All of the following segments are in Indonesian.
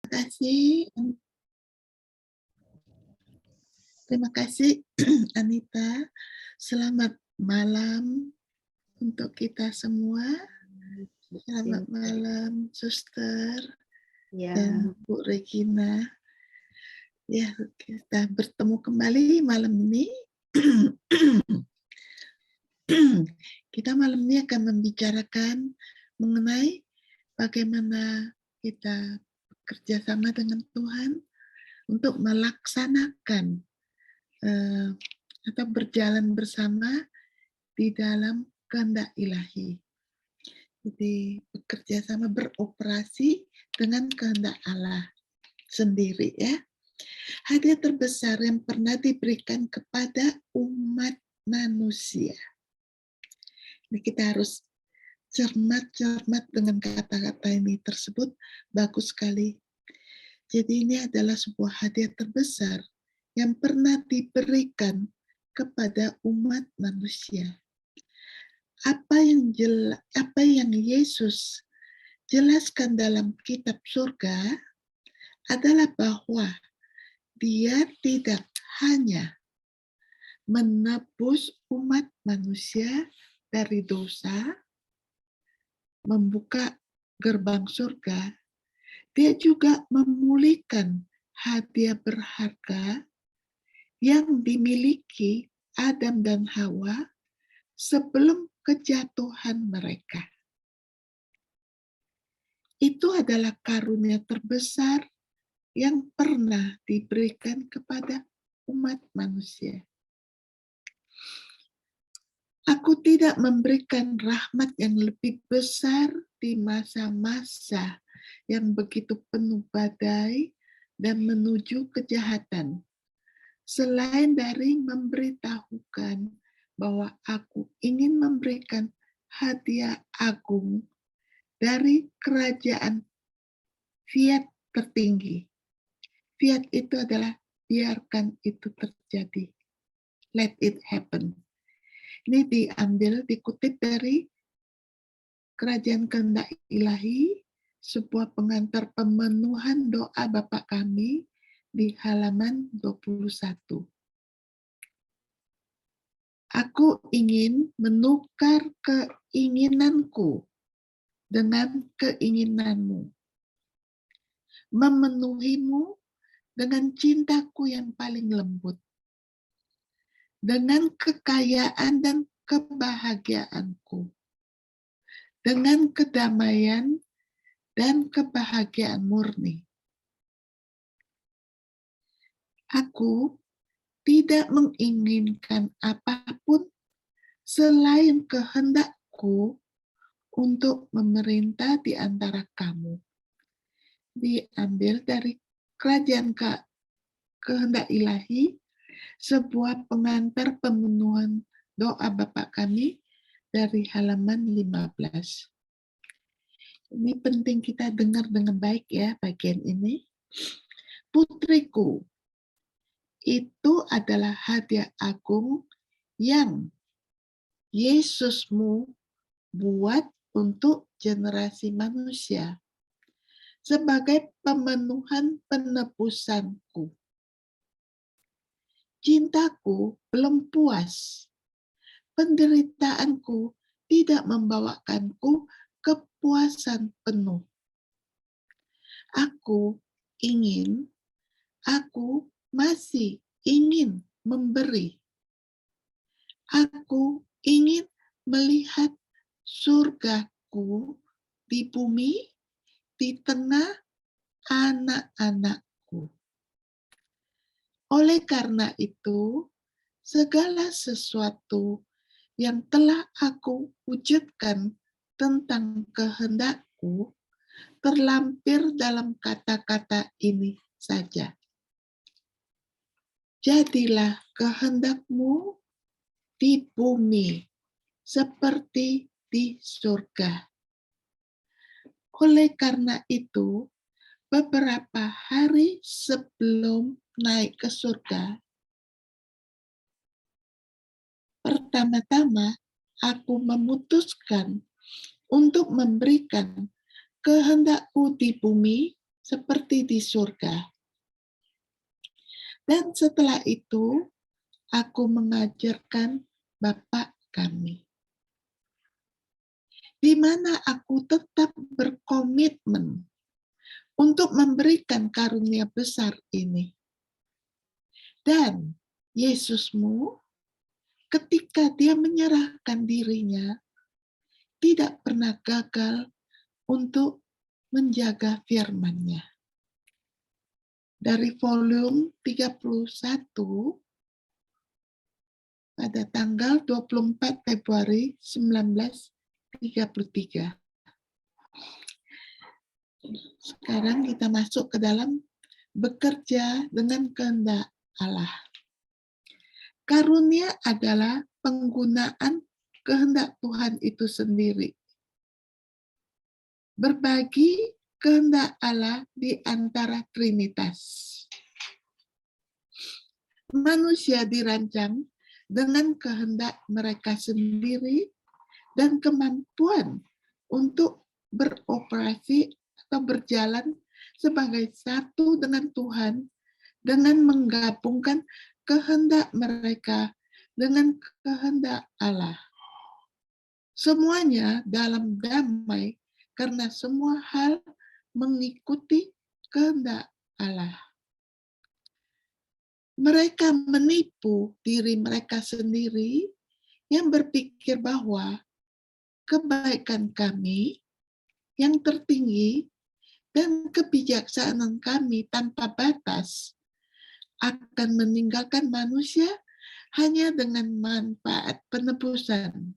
kasih. Terima kasih Anita. Selamat malam untuk kita semua. Selamat malam Suster dan Ya, Bu Regina. Ya, kita bertemu kembali malam ini. Kita malam ini akan membicarakan mengenai bagaimana kita bekerja sama dengan Tuhan untuk melaksanakan atau berjalan bersama di dalam kehendak ilahi. Jadi bekerja sama, beroperasi dengan kehendak Allah sendiri ya. Hadiah terbesar yang pernah diberikan kepada umat manusia. Ini kita harus cermat dengan kata-kata ini tersebut, bagus sekali. Jadi ini adalah sebuah hadiah terbesar yang pernah diberikan kepada umat manusia. Apa yang Yesus jelaskan dalam kitab surga adalah bahwa Dia tidak hanya menebus umat manusia dari dosa, membuka gerbang surga, Dia juga memulihkan hadiah berharga yang dimiliki Adam dan Hawa sebelum kejatuhan mereka. Itu adalah karunia terbesar yang pernah diberikan kepada umat manusia. Aku tidak memberikan rahmat yang lebih besar di masa-masa yang begitu penuh badai dan menuju kejahatan, selain dari memberitahukan bahwa aku ingin memberikan hadiah agung dari kerajaan fiat tertinggi. Fiat itu adalah biarkan itu terjadi. Let it happen. Ini dikutip dari Kerajaan Kehendak Ilahi, sebuah pengantar pemenuhan doa Bapa kami di halaman 21. Aku ingin menukar keinginanku dengan keinginanmu, memenuhimu dengan cintaku yang paling lembut, dengan kekayaan dan kebahagiaanku, dengan kedamaian dan kebahagiaan murni. Aku tidak menginginkan apapun selain kehendakku untuk memerintah di antara kamu. Diambil dari Kerajaan Kehendak Ilahi, sebuah pengantar pemenuhan doa Bapa kami dari halaman 15. Ini penting kita dengar dengan baik ya bagian ini. Putriku, itu adalah hadiah agung yang Yesusmu buat untuk generasi manusia sebagai pemenuhan penebusanku. Cintaku belum puas. Penderitaanku tidak membawakanku kepuasan penuh. Aku masih ingin memberi. Aku ingin melihat surgaku di bumi di tengah anak-anakku. Oleh karena itu, segala sesuatu yang telah aku wujudkan tentang kehendakku terlampir dalam kata-kata ini saja. Jadilah kehendakmu di bumi seperti di surga. Oleh karena itu, beberapa hari sebelum naik ke surga, pertama-tama aku memutuskan untuk memberikan kehendakku di bumi seperti di surga. Dan setelah itu, aku mengajarkan Bapa kami, di mana aku tetap berkomitmen untuk memberikan karunia besar ini. Dan Yesusmu, ketika dia menyerahkan dirinya, tidak pernah gagal untuk menjaga firman-Nya. Dari volume 31 pada tanggal 24 Februari 1933. Sekarang kita masuk ke dalam bekerja dengan kehendak Allah. Karunia adalah penggunaan kehendak Tuhan itu sendiri. Berbagi kehendak Allah di antara Trinitas. Manusia dirancang dengan kehendak mereka sendiri dan kemampuan untuk beroperasi atau berjalan sebagai satu dengan Tuhan dengan menggabungkan kehendak mereka dengan kehendak Allah. Semuanya dalam damai karena semua hal mengikuti kehendak Allah. Mereka menipu diri mereka sendiri yang berpikir bahwa kebaikan kami yang tertinggi dan kebijaksanaan kami tanpa batas akan meninggalkan manusia hanya dengan manfaat penebusan,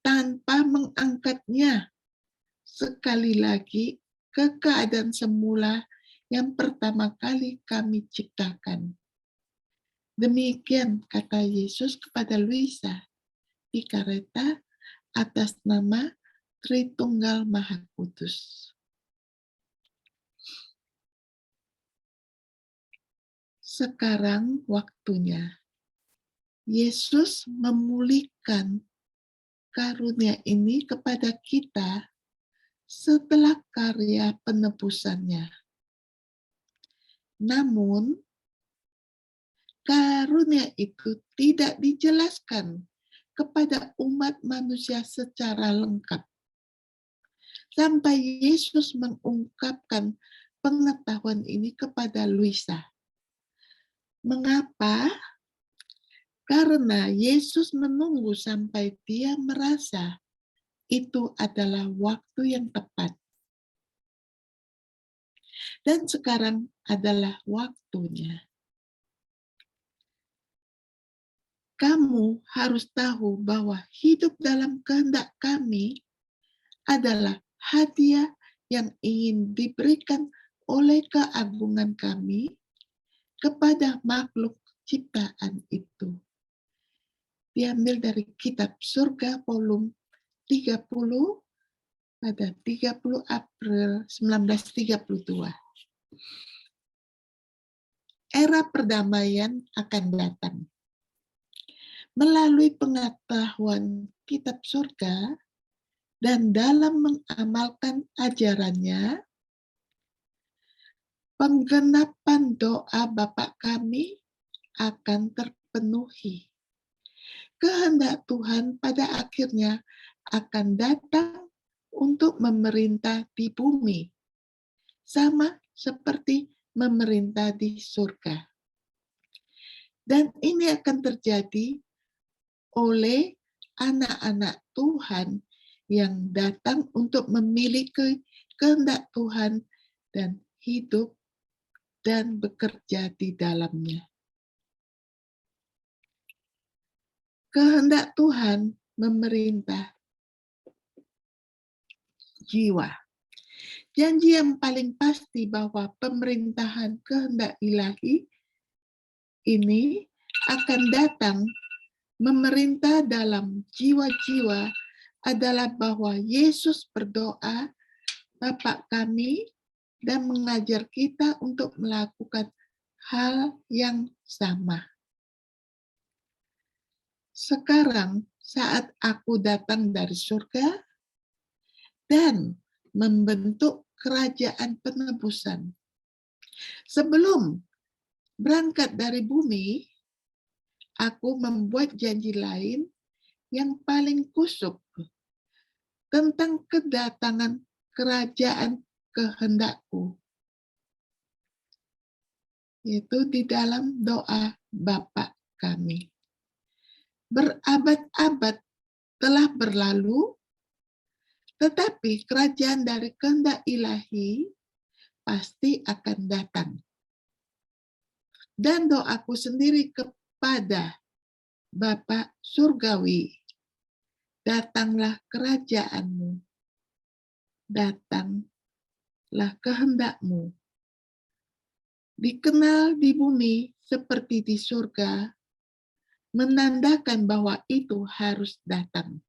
tanpa mengangkatnya sekali lagi ke keadaan semula yang pertama kali kami ciptakan. Demikian kata Yesus kepada Luisa di kereta atas nama Tritunggal Maha Kudus. Sekarang waktunya Yesus memulihkan karunia ini kepada kita setelah karya penebusannya. Namun, karunia itu tidak dijelaskan kepada umat manusia secara lengkap. Sampai Yesus mengungkapkan pengetahuan ini kepada Luisa. Mengapa? Karena Yesus menunggu sampai dia merasa itu adalah waktu yang tepat. Dan sekarang adalah waktunya. Kamu harus tahu bahwa hidup dalam kehendak kami adalah hadiah yang ingin diberikan oleh keagungan kami kepada makhluk ciptaan itu. Diambil dari kitab Surga volume 30 pada 30 April 1932. Era perdamaian akan datang. Melalui pengetahuan kitab surga dan dalam mengamalkan ajarannya, penggenapan doa Bapa kami akan terpenuhi. Kehendak Tuhan pada akhirnya akan datang untuk memerintah di bumi, sama seperti memerintah di surga. Dan ini akan terjadi oleh anak-anak Tuhan yang datang untuk memiliki kehendak Tuhan dan hidup dan bekerja di dalamnya. Kehendak Tuhan memerintah jiwa. Janji yang paling pasti bahwa pemerintahan kehendak ilahi ini akan datang memerintah dalam jiwa-jiwa adalah bahwa Yesus berdoa, Bapa kami, dan mengajar kita untuk melakukan hal yang sama. Sekarang saat aku datang dari surga dan membentuk kerajaan penebusan. Sebelum berangkat dari bumi, aku membuat janji lain yang paling kusuk tentang kedatangan kerajaan kehendakku, yaitu di dalam doa Bapa kami. Berabad-abad telah berlalu, tetapi kerajaan dari kehendak ilahi pasti akan datang. Dan doaku sendiri kepada Bapa Surgawi, datanglah kerajaanmu, datanglah kehendakmu, dikenal di bumi seperti di surga, menandakan bahwa itu harus datang.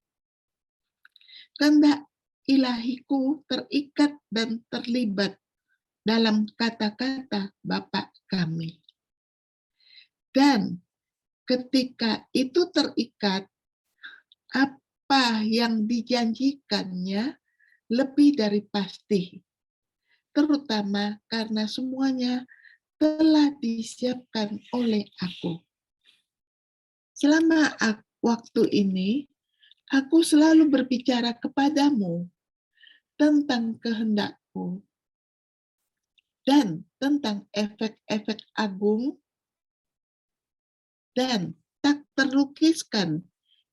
Kehendak ilahiku terikat dan terlibat dalam kata-kata Bapa kami. Dan ketika itu terikat, apa yang dijanjikannya lebih dari pasti, terutama karena semuanya telah disiapkan oleh aku. Selama waktu ini, aku selalu berbicara kepadamu tentang kehendakku dan tentang efek-efek agung dan tak terlukiskan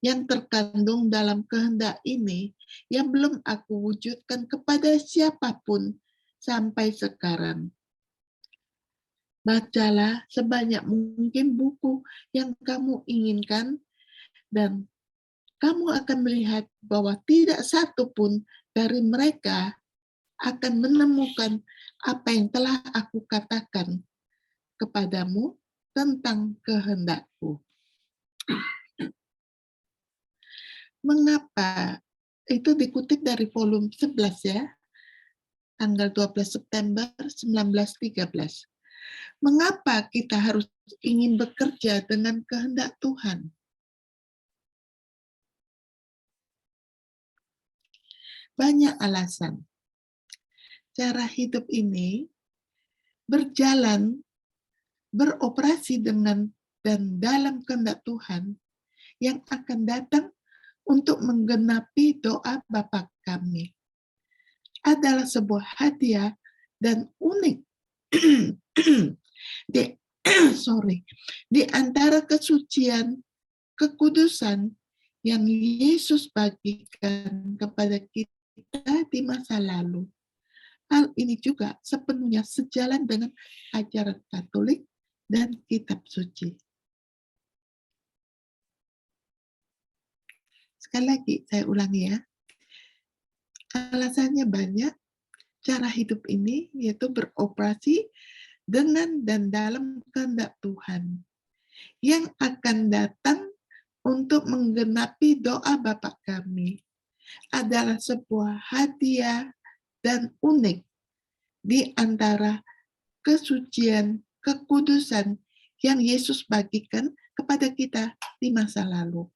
yang terkandung dalam kehendak ini yang belum aku wujudkan kepada siapapun sampai sekarang. Bacalah sebanyak mungkin buku yang kamu inginkan, dan kamu akan melihat bahwa tidak satu pun dari mereka akan menemukan apa yang telah aku katakan kepadamu tentang kehendakku. Mengapa? Itu dikutip dari volume 11 ya, tanggal 12 September 1913. Mengapa kita harus ingin bekerja dengan kehendak Tuhan? Banyak alasan. Cara hidup ini berjalan, beroperasi dengan dan dalam kehendak Tuhan yang akan datang untuk menggenapi doa Bapa kami. Adalah sebuah hadiah dan unik di antara kesucian, kekudusan yang Yesus bagikan kepada kita di masa lalu. Hal ini juga sepenuhnya sejalan dengan ajaran Katolik dan kitab suci. Sekali lagi saya ulangi ya. Alasannya banyak. Cara hidup ini yaitu beroperasi dengan dan dalam kehendak Tuhan yang akan datang untuk menggenapi doa Bapa kami, adalah sebuah hadiah dan unik di antara kesucian, kekudusan yang Yesus bagikan kepada kita di masa lalu.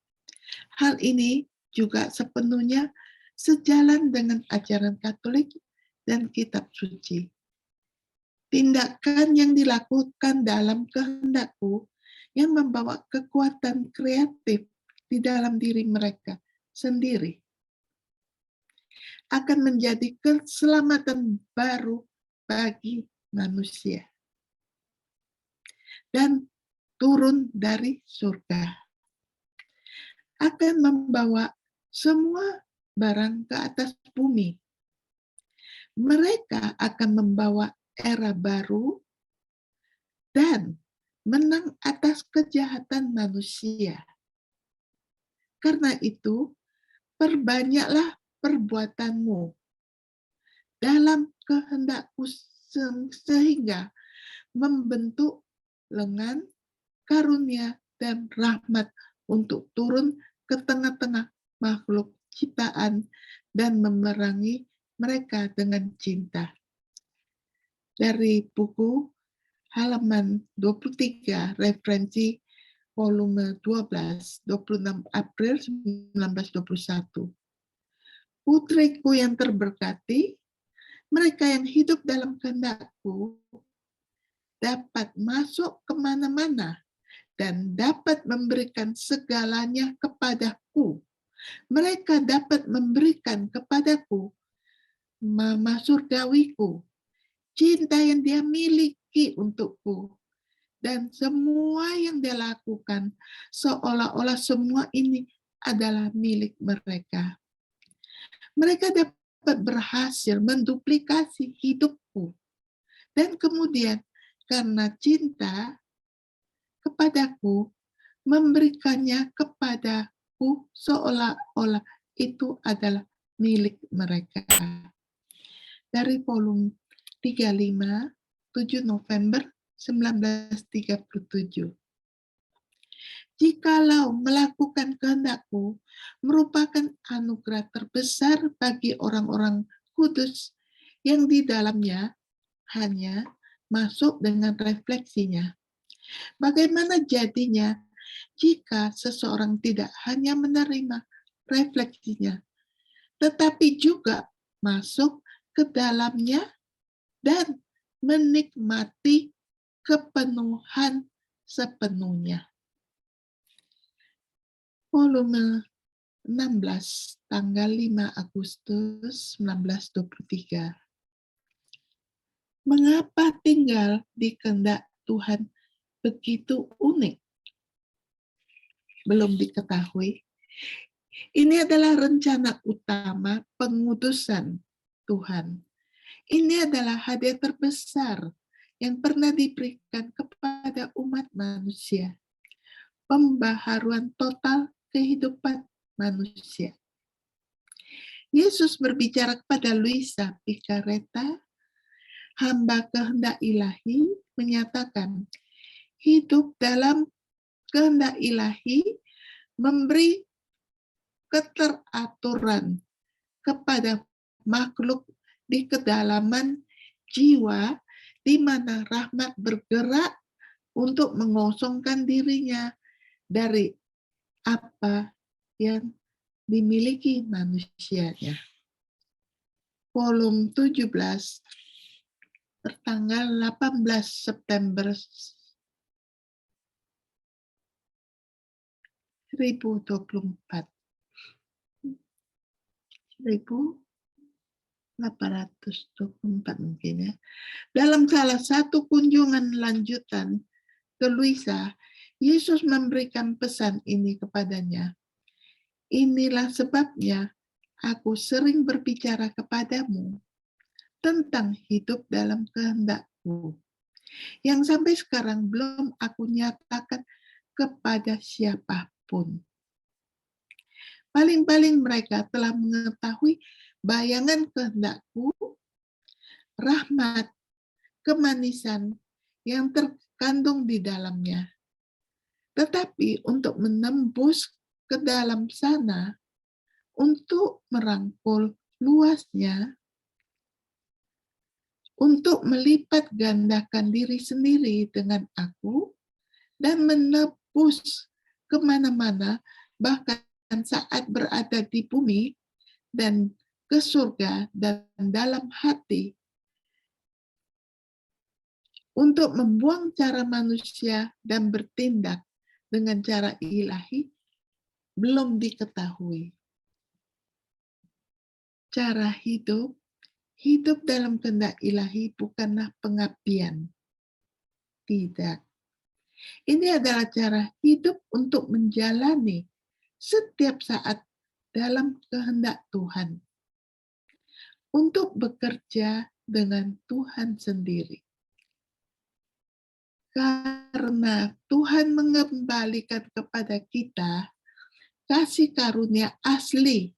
Hal ini juga sepenuhnya sejalan dengan ajaran Katolik dan kitab suci. Tindakan yang dilakukan dalam kehendakku yang membawa kekuatan kreatif di dalam diri mereka sendiri akan menjadi keselamatan baru bagi manusia dan turun dari surga, akan membawa semua barang ke atas bumi. Mereka akan membawa era baru dan menang atas kejahatan manusia. Karena itu, perbanyaklah perbuatanmu dalam kehendakku sehingga membentuk lengan, karunia, dan rahmat untuk turun ke tengah-tengah makhluk ciptaan dan memerangi mereka dengan cinta. Dari buku halaman 23, referensi volume 12, 26 April 1921. Putriku yang terberkati, Mereka yang hidup dalam kehendak-Ku dapat masuk kemana-mana dan dapat memberikan segalanya kepadaku. Mereka dapat memberikan kepadaku mama surgawiku, cinta yang dia miliki untukku, dan semua yang dia lakukan seolah-olah semua ini adalah milik mereka. Mereka dapat berhasil menduplikasi hidupku, dan kemudian karena cinta kepadaku, memberikannya kepadaku seolah-olah itu adalah milik mereka. Dari volume 35, 7 November 1937. Jikalau melakukan kehendak-Ku merupakan anugerah terbesar bagi orang-orang kudus yang di dalamnya hanya masuk dengan refleksinya. Bagaimana jadinya jika seseorang tidak hanya menerima refleksinya, tetapi juga masuk ke dalamnya dan menikmati kepenuhan sepenuhnya. Volume 16, tanggal 5 Agustus 1923. Mengapa tinggal di kehendak Tuhan begitu unik? Belum diketahui. Ini adalah rencana utama pengudusan Tuhan. Ini adalah hadiah terbesar yang pernah diberikan kepada umat manusia. Pembaharuan total kehidupan manusia. Yesus berbicara kepada Luisa Picareta, hamba kehendak ilahi, menyatakan hidup dalam kehendak ilahi memberi keteraturan kepada makhluk di kedalaman jiwa, di mana rahmat bergerak untuk mengosongkan dirinya dari apa yang dimiliki manusianya. Volume 17, tertanggal 18 September 1024. 1824 mungkin ya. Dalam salah satu kunjungan lanjutan ke Luisa, Yesus memberikan pesan ini kepadanya. Inilah sebabnya aku sering berbicara kepadamu tentang hidup dalam kehendak-Ku, yang sampai sekarang belum aku nyatakan kepada siapapun. Paling-paling mereka telah mengetahui bayangan kehendak-Ku, rahmat, kemanisan yang terkandung di dalamnya. Tetapi untuk menembus ke dalam sana, untuk merangkul luasnya, untuk melipat gandakan diri sendiri dengan aku, dan menebus kemana-mana, bahkan saat berada di bumi, dan ke surga dan dalam hati, untuk membuang cara manusia dan bertindak dengan cara ilahi, belum diketahui. Cara hidup dalam kehendak ilahi bukanlah pengabdian. Tidak. Ini adalah cara hidup untuk menjalani setiap saat dalam kehendak Tuhan. Untuk bekerja dengan Tuhan sendiri. Karena Tuhan mengembalikan kepada kita kasih karunia asli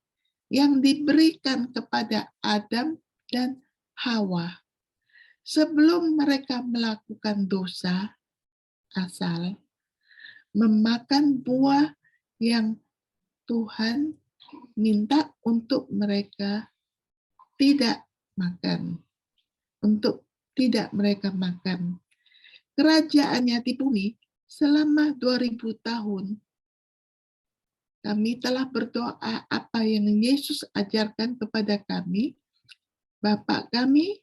yang diberikan kepada Adam dan Hawa sebelum mereka melakukan dosa asal, memakan buah yang Tuhan minta untuk mereka tidak makan, untuk tidak mereka makan. Kerajaannya di bumi selama 2000 tahun. Kami telah berdoa apa yang Yesus ajarkan kepada kami, Bapa kami,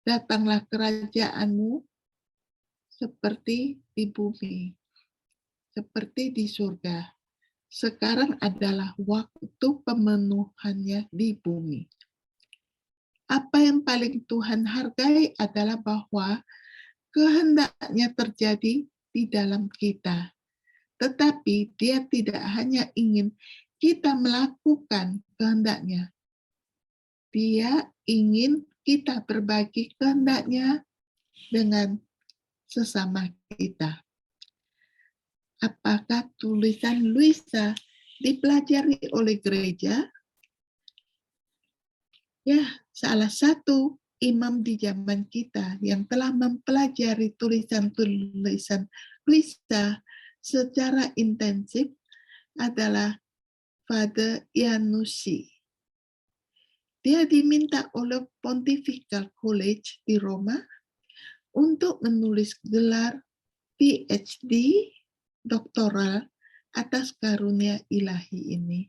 datanglah kerajaan-Mu seperti di bumi, seperti di surga. Sekarang adalah waktu pemenuhannya di bumi. Apa yang paling Tuhan hargai adalah bahwa kehendaknya terjadi di dalam kita. Tetapi Dia tidak hanya ingin kita melakukan kehendaknya. Dia ingin kita berbagi kehendaknya dengan sesama kita. Apakah tulisan Luisa dipelajari oleh gereja? Ya, salah satu imam di zaman kita yang telah mempelajari tulisan-tulisan Luisa secara intensif adalah Father Iannucci. Dia diminta oleh Pontifical College di Roma untuk menulis gelar PhD doktoral atas karunia ilahi ini.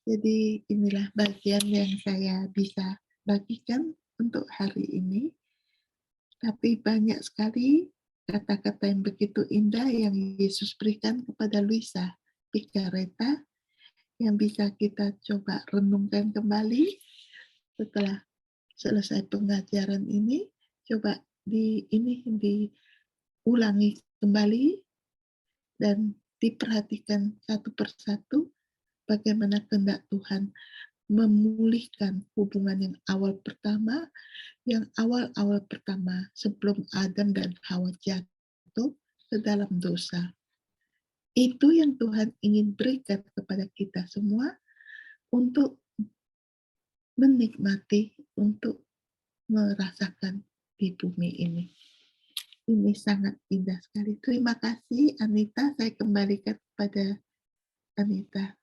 Jadi inilah bagian yang saya bisa bagikan untuk hari ini. Tapi banyak sekali kata-kata yang begitu indah yang Yesus berikan kepada Luisa Picaretta yang bisa kita coba renungkan kembali setelah selesai pengajaran ini. Coba diulangi kembali dan diperhatikan satu persatu bagaimana kehendak Tuhan memulihkan hubungan yang awal-awal pertama sebelum Adam dan Hawa jatuh ke dalam dosa. Itu yang Tuhan ingin berikan kepada kita semua untuk menikmati, untuk merasakan di bumi ini. Ini sangat indah sekali. Terima kasih Anita, saya kembalikan kepada Anita.